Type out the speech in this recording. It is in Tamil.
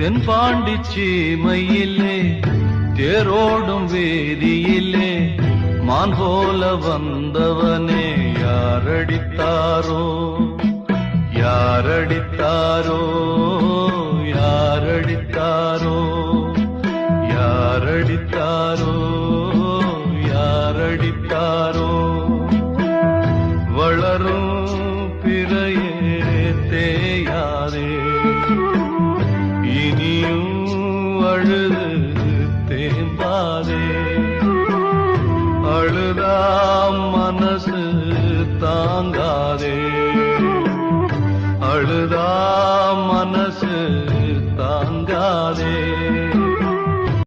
தென்பாண்டி சீமையிலே தேரோடும் வேதியிலே மான் போல வந்தவனே யாரடித்தாரோ யாரடித்தாரோ யாரடித்தாரோ யாரடித்தாரோ யாரடித்தாரோ வளரும் பிறையே தேயாதே இனியும் அழுது தேம்பாதே அழுதா மனசு தாங்காதே